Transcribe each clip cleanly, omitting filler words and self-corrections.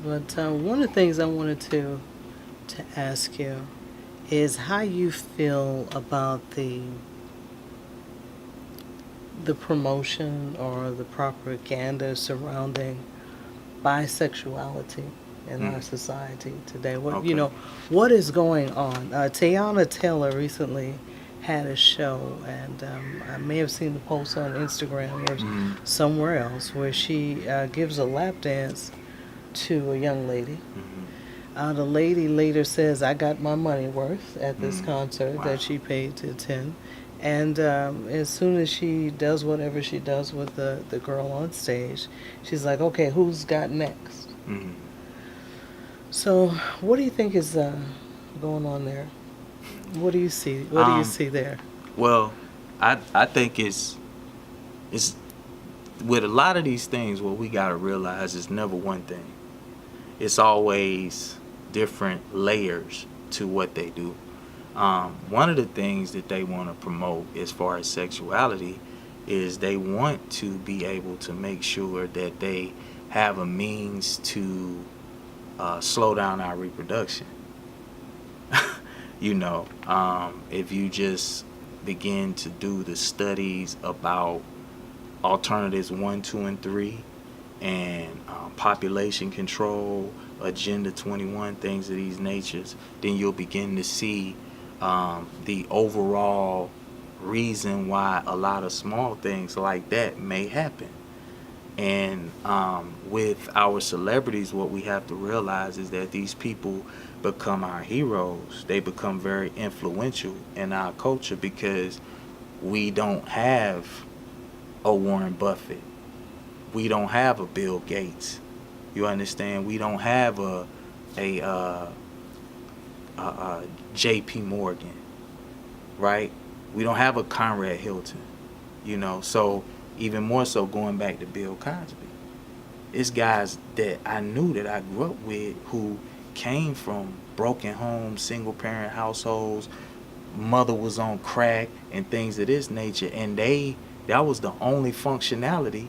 But one of the things I wanted to ask you is how you feel about the promotion or the propaganda surrounding bisexuality in our society today. Okay. What is going on? Teyana Taylor recently had a show, and I may have seen the post on Instagram or somewhere else where she gives a lap dance to a young lady. The lady later says, "I got my money worth at this concert Wow. that she paid to attend." And as soon as she does whatever she does with the girl on stage, she's like, "Okay, who's got next?" So, what do you think is going on there? What do you see? What do you see there? Well, I think it's with a lot of these things, what we gotta realize is never one thing. It's always different layers to what they do. One of the things that they want to promote as far as sexuality is they want to be able to make sure that they have a means to slow down our reproduction. If you just begin to do the studies about alternatives 1, 2, and 3 and population control, Agenda 21, things of these natures, then you'll begin to see the overall reason why a lot of small things like that may happen. And with our celebrities, what we have to realize is that these people become our heroes. They become very influential in our culture because we don't have a Warren Buffett. We don't have a Bill Gates. You understand? We don't have a J.P. Morgan, right? We don't have a Conrad Hilton, So even more so, going back to Bill Cosby, it's guys that I knew that I grew up with who came from broken homes, single parent households. Mother was on crack and things of this nature, and that was the only functionality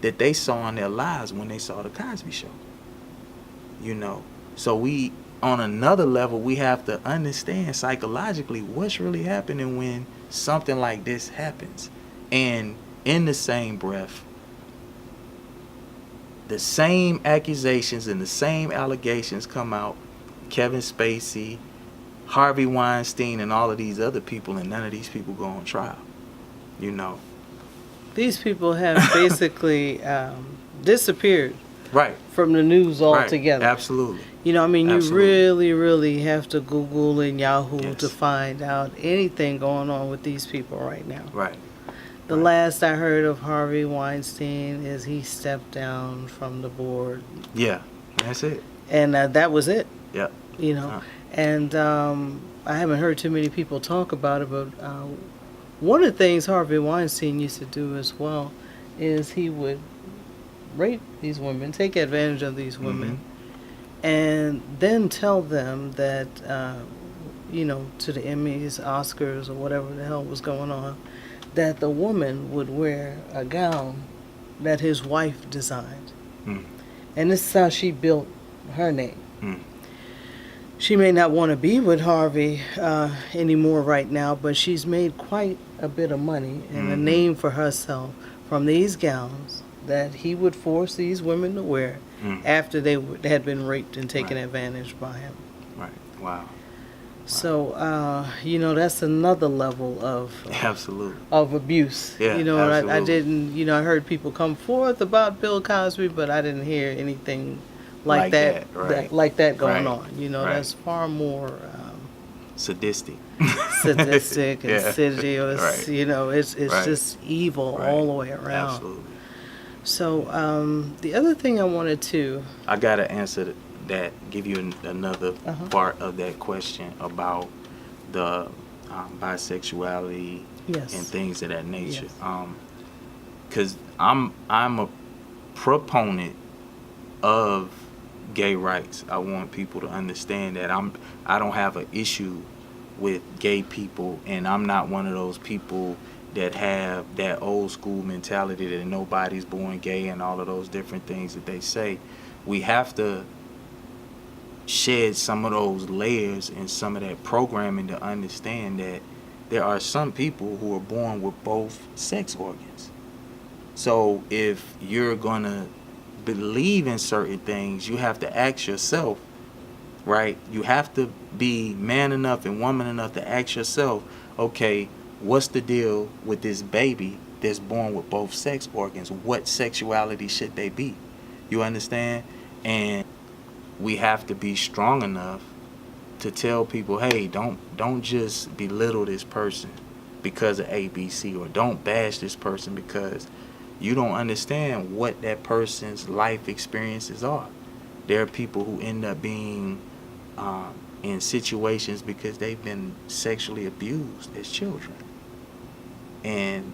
that they saw in their lives when they saw the Cosby Show. So we, on another level, we have to understand psychologically what's really happening when something like this happens. And in the same breath, the same accusations and the same allegations come out. Kevin Spacey, Harvey Weinstein, and all of these other people, and none of these people go on trial. These people have basically disappeared Right. from the news altogether. Right. Absolutely. You Absolutely. really, really have to Google and Yahoo to find out anything going on with these people right now. Right. The last I heard of Harvey Weinstein is he stepped down from the board. Yeah, that's it. And that was it. Yep. And I haven't heard too many people talk about it, but one of the things Harvey Weinstein used to do as well is he would rape these women, take advantage of these women, and then tell them that, to the Emmys, Oscars, or whatever the hell was going on, that the woman would wear a gown that his wife designed. And this is how she built her name. She may not want to be with Harvey anymore right now, but she's made quite a bit of money and a name for herself from these gowns that he would force these women to wear after they had been raped and taken advantage by him. Right. Wow. So, that's another level of absolutely of abuse. Yeah, And I didn't, I heard people come forth about Bill Cosby, but I didn't hear anything like that going on. That's far more sadistic and insidious. Right. It's just evil all the way around. Absolutely. So, the other thing I wanted to... I got to answer that, give you another part of that question about the bisexuality and things of that nature. Because I'm a proponent of gay rights. I want people to understand that I don't have an issue with gay people, and I'm not one of those people that have that old school mentality that nobody's born gay and all of those different things that they say. We have to shed some of those layers and some of that programming to understand that there are some people who are born with both sex organs. So if you're gonna believe in certain things, you have to ask yourself, right? You have to be man enough and woman enough to ask yourself, okay, what's the deal with this baby that's born with both sex organs? What sexuality should they be? You understand? And we have to be strong enough to tell people, hey, don't just belittle this person because of ABC, or don't bash this person because you don't understand what that person's life experiences are. There are people who end up being in situations because they've been sexually abused as children. And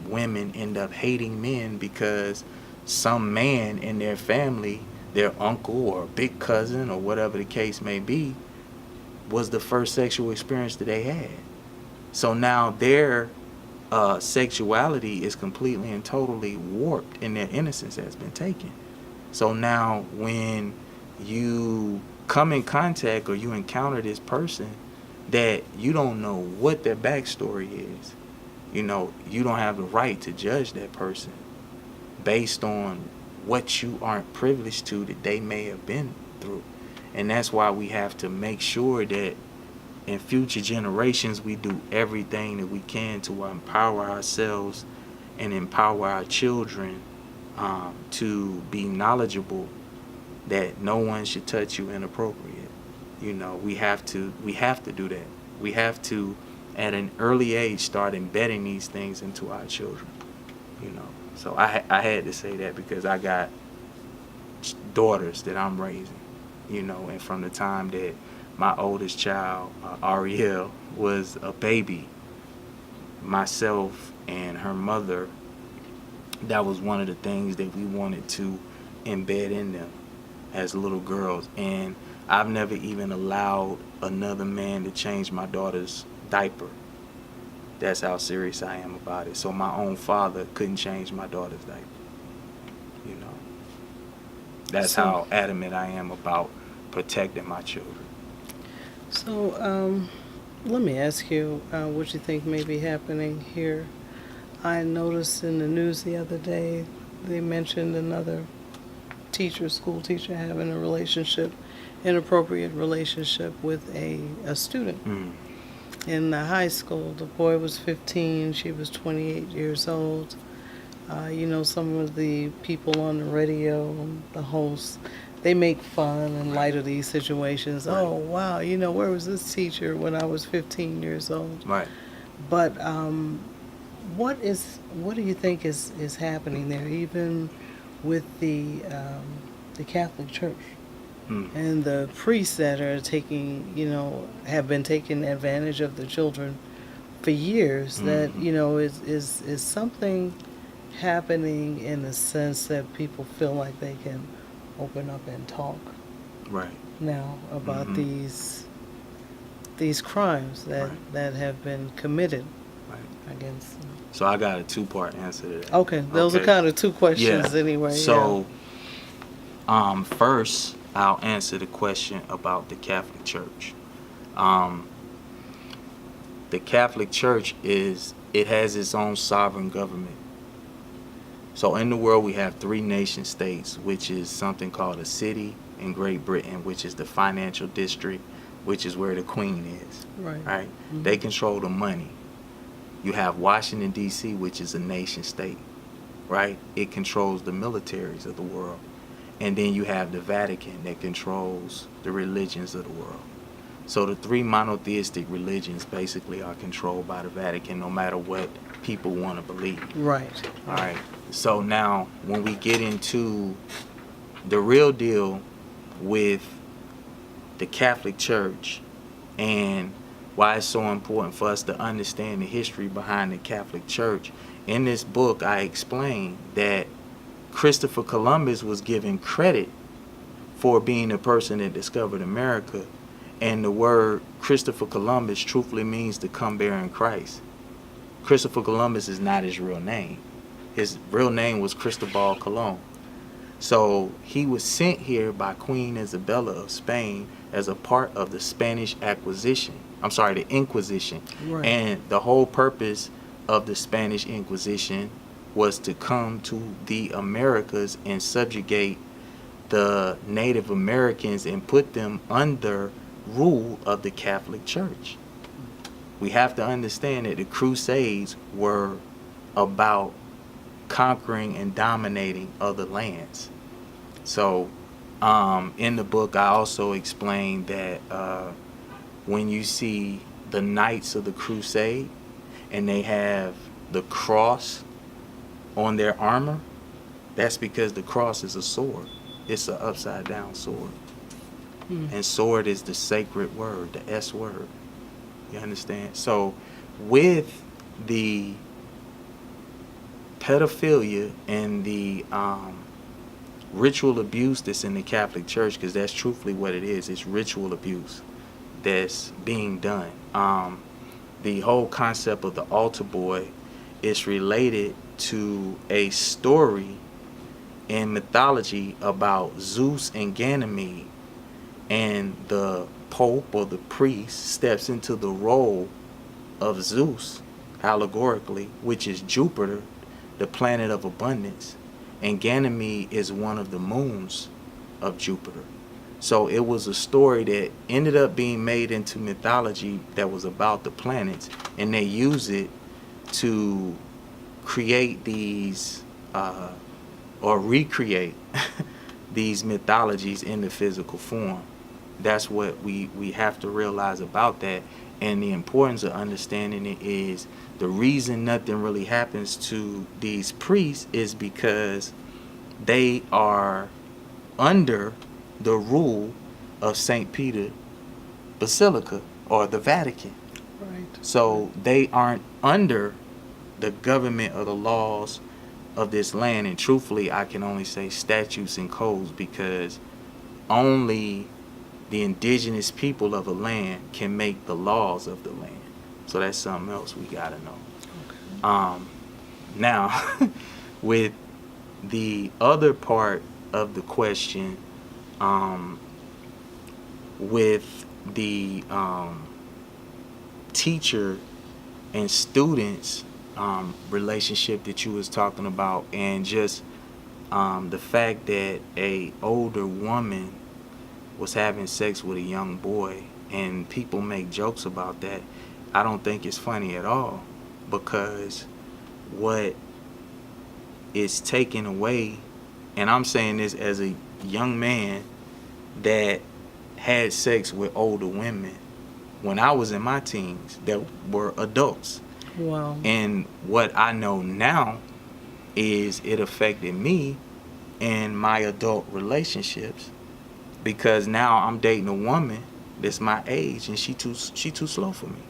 women end up hating men because some man in their family, their uncle or big cousin or whatever the case may be, was the first sexual experience that they had. So now their sexuality is completely and totally warped, and their innocence has been taken. So now when you come in contact or you encounter this person that you don't know what their backstory is, you don't have the right to judge that person based on what you aren't privileged to that they may have been through. And that's why we have to make sure that in future generations we do everything that we can to empower ourselves and empower our children to be knowledgeable that no one should touch you inappropriate. We have to do that. We have to, at an early age, start embedding these things into our children. So I had to say that because I got daughters that I'm raising, and from the time that my oldest child, Ariel, was a baby, myself and her mother, that was one of the things that we wanted to embed in them as little girls. And I've never even allowed another man to change my daughter's diaper. That's how serious I am about it. So my own father couldn't change my daughter's diaper. That's how adamant I am about protecting my children. So let me ask you what you think may be happening here. I noticed in the news the other day they mentioned another school teacher having a inappropriate relationship with a student in the high school. The boy was 15, she was 28 years old. Some of the people on the radio, the hosts, they make fun and light of these situations. Right. Oh, wow, where was this teacher when I was 15 years old? Right. But what do you think is happening there, even with the Catholic Church and the priests that are have been taking advantage of the children for years? That is something happening in the sense that people feel like they can open up and talk right now about these crimes that have been committed against them. So I got a two-part answer to that. Okay, those are kind of two questions anyway. So first I'll answer the question about the Catholic Church. The Catholic Church has its own sovereign government. So in the world we have 3 nation states, which is something called a city in Great Britain, which is the financial district, which is where the Queen is. Right. Mm-hmm. They control the money. You have Washington, D.C., which is a nation state, right? It controls the militaries of the world. And then you have the Vatican that controls the religions of the world. So the 3 monotheistic religions basically are controlled by the Vatican, no matter what people want to believe. Right. All right. So now when we get into the real deal with the Catholic Church and why it's so important for us to understand the history behind the Catholic Church, in this book I explain that Christopher Columbus was given credit for being the person that discovered America, and the word Christopher Columbus truthfully means to come bearing Christ. Christopher Columbus is not his real name. His real name was Cristobal Colon. So he was sent here by Queen Isabella of Spain as a part of the Spanish Acquisition. I'm sorry, the Inquisition. Right. And the whole purpose of the Spanish Inquisition was to come to the Americas and subjugate the Native Americans and put them under rule of the Catholic Church. We have to understand that the Crusades were about conquering and dominating other lands. So in the book I also explained that when you see the Knights of the Crusade and they have the cross on their armor, that's because the cross is a sword. It's an upside down sword. And sword is the sacred word, the S word. You understand? So with the pedophilia and the ritual abuse that's in the Catholic Church, because that's truthfully what it is, it's ritual abuse that's being done. The whole concept of the altar boy is related to a story in mythology about Zeus and Ganymede, and the Pope or the priest steps into the role of Zeus allegorically, which is Jupiter, the planet of abundance, and Ganymede is one of the moons of Jupiter. So it was a story that ended up being made into mythology that was about the planets, and they use it to create these or recreate these mythologies in the physical form. That's what we have to realize about that. And the importance of understanding it is the reason nothing really happens to these priests is because they are under the rule of St. Peter Basilica or the Vatican. Right. So they aren't under the government or the laws of this land. And truthfully, I can only say statutes and codes, because only the indigenous people of a land can make the laws of the land. So that's something else we gotta know. Okay. Now, with the other part of the question, with the teacher and students relationship that you was talking about, and just the fact that a older woman was having sex with a young boy, and people make jokes about that, I don't think it's funny at all, because what is taken away, and I'm saying this as a young man that had sex with older women when I was in my teens that were adults. Wow. And what I know now is it affected me in my adult relationships, because now I'm dating a woman that's my age and she too slow for me.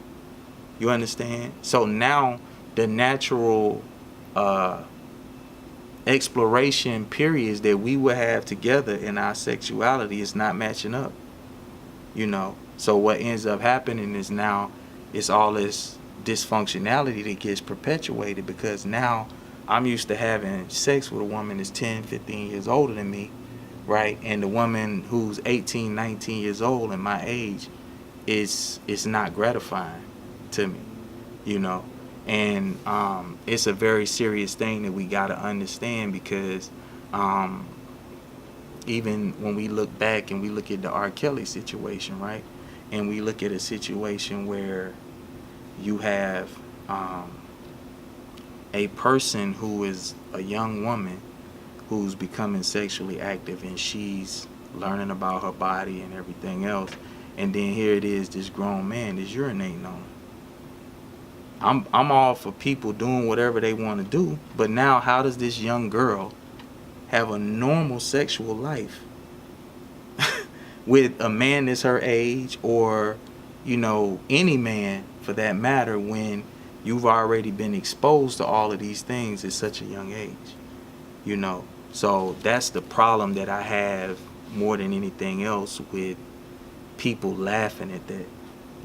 You understand? So now the natural exploration periods that we would have together in our sexuality is not matching up. You know? So what ends up happening is now it's all this dysfunctionality that gets perpetuated, because now I'm used to having sex with a woman that's 10, 15 years older than me, right? And the woman who's 18, 19 years old and my age is not gratifying to me, you know? And it's a very serious thing that we got to understand, because even when we look back and we look at the R. Kelly situation, right? And we look at a situation where you have a person who is a young woman who's becoming sexually active, and she's learning about her body and everything else, and then here it is, this grown man is urinating on her. I'm all for people doing whatever they want to do, but now how does this young girl have a normal sexual life with a man that's her age, or, you know, any man for that matter, when you've already been exposed to all of these things at such a young age, you know? So that's the problem that I have more than anything else with people laughing at that,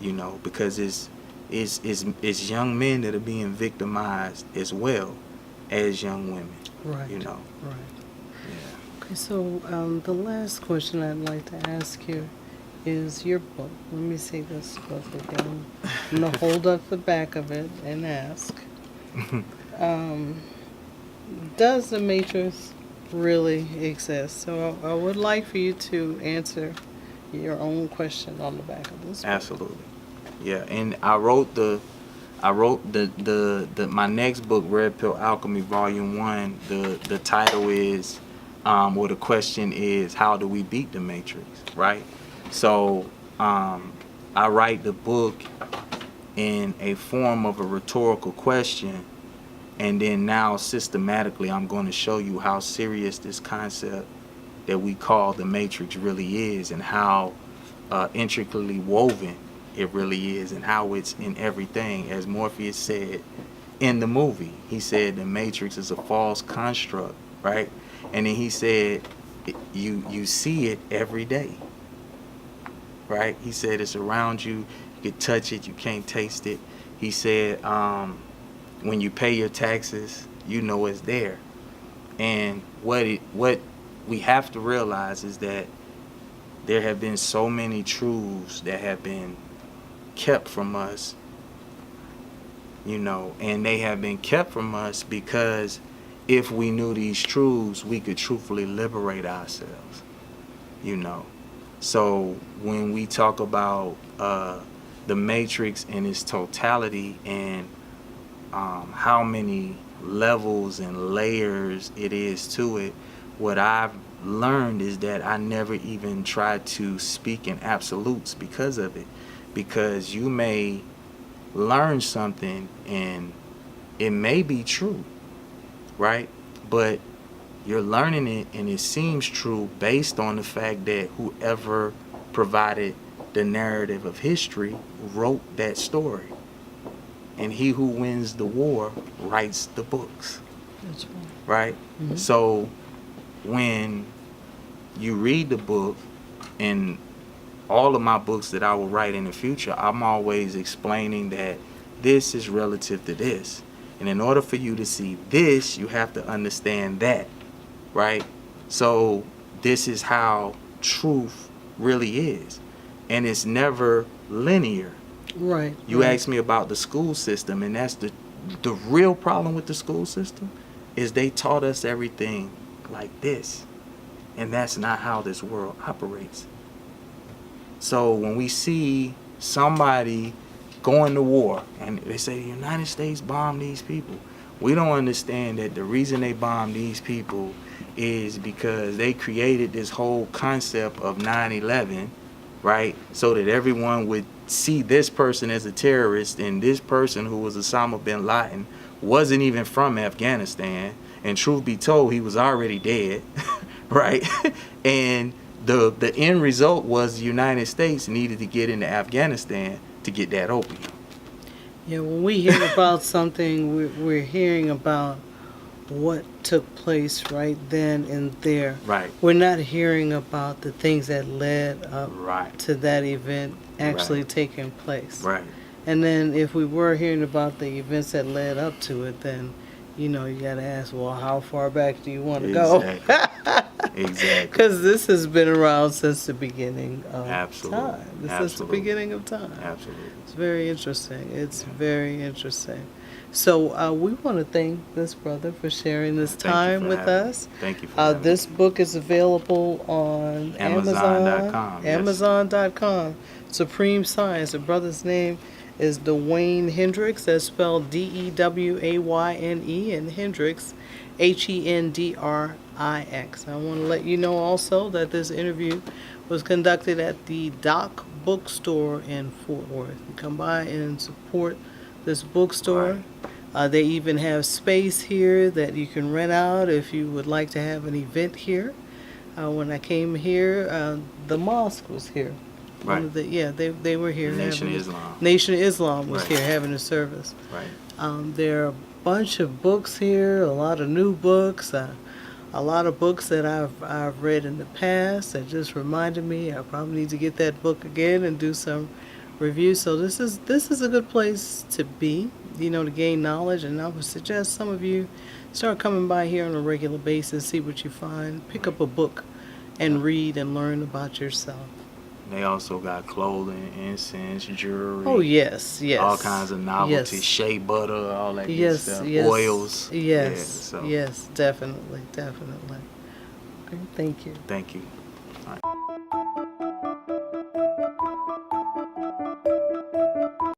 you know, because it's it's young men that are being victimized as well as young women. Right. You know. Right. Yeah. Okay, so the last question I'd like to ask you is your book. Let me see this book again. I'm going to hold up the back of it and ask. Does the Matrix really exist? So I would like for you to answer your own question on the back of this book. Absolutely. Yeah, and I wrote the my next book, Red Pill Alchemy Volume 1. The title is or the question is, how do we beat the Matrix, right? So I write the book in a form of a rhetorical question, and then now systematically I'm going to show you how serious this concept that we call the Matrix really is, and how intricately woven it really is, and how it's in everything. As Morpheus said in the movie, he said the Matrix is a false construct, right? And then he said you see it every day, right? He said it's around you. You can touch it, you can't taste it. He said when you pay your taxes, you know it's there. And what we have to realize is that there have been so many truths that have been kept from us, you know, and they have been kept from us because if we knew these truths, we could truthfully liberate ourselves, you know. So when we talk about the Matrix in its totality, and how many levels and layers it is to it, what I've learned is that I never even tried to speak in absolutes because of it. Because you may learn something and it may be true, right? But you're learning it and it seems true based on the fact that whoever provided the narrative of history wrote that story. And he who wins the war writes the books. That's right. Right? Mm-hmm. So when you read the book, and all of my books that I will write in the future, I'm always explaining that this is relative to this. And in order for you to see this, you have to understand that, right? So this is how truth really is. And it's never linear. Right. You asked me about the school system, and that's the real problem with the school system, is they taught us everything like this. And that's not how this world operates. So when we see somebody going to war and they say the United States bombed these people, we don't understand that the reason they bombed these people is because they created this whole concept of 9/11, right? So that everyone would see this person as a terrorist, and this person who was Osama bin Laden wasn't even from Afghanistan, and truth be told, he was already dead, right? And the end result was the United States needed to get into Afghanistan to get that opium. Yeah, when we hear about something, we're hearing about what took place right then and there. Right. We're not hearing about the things that led up Right. to that event actually Right. taking place. Right. And then if we were hearing about the events that led up to it, then, you know, you got to ask, well, how far back do you want to go? Exactly. Because this has been around since the beginning of Absolutely. time. This is the Absolutely. beginning of time. Absolutely. It's very interesting. It's very interesting. So we want to thank this brother for sharing this Thank you time for with having me. us. Thank you for having This me. book is available on Amazon.com, yes. Amazon.com. Supreme Science. The brother's name is Dewayne Hendrix. That's spelled Dewayne, and Hendrix, Hendrix. I want to let you know also that this interview was conducted at the Dock Bookstore in Fort Worth. You come by and support this bookstore. They even have space here that you can rent out if you would like to have an event here. When I came here, the mosque was here. Right. They were here. Nation of having- Islam. Nation of Islam was Right. here having a service. Right. There are a bunch of books here, a lot of new books, a lot of books that I've read in the past that just reminded me I probably need to get that book again and do some review. So this is a good place to be, to gain knowledge. And I would suggest some of you start coming by here on a regular basis, see what you find, pick up a book, and read and learn about yourself. They also got clothing, incense, jewelry. Oh yes, yes. All kinds of novelty, Yes. shea butter, all that good Yes, stuff. yes. Oils. Yes, Yeah, so yes, definitely, definitely. Okay, thank you. thank you.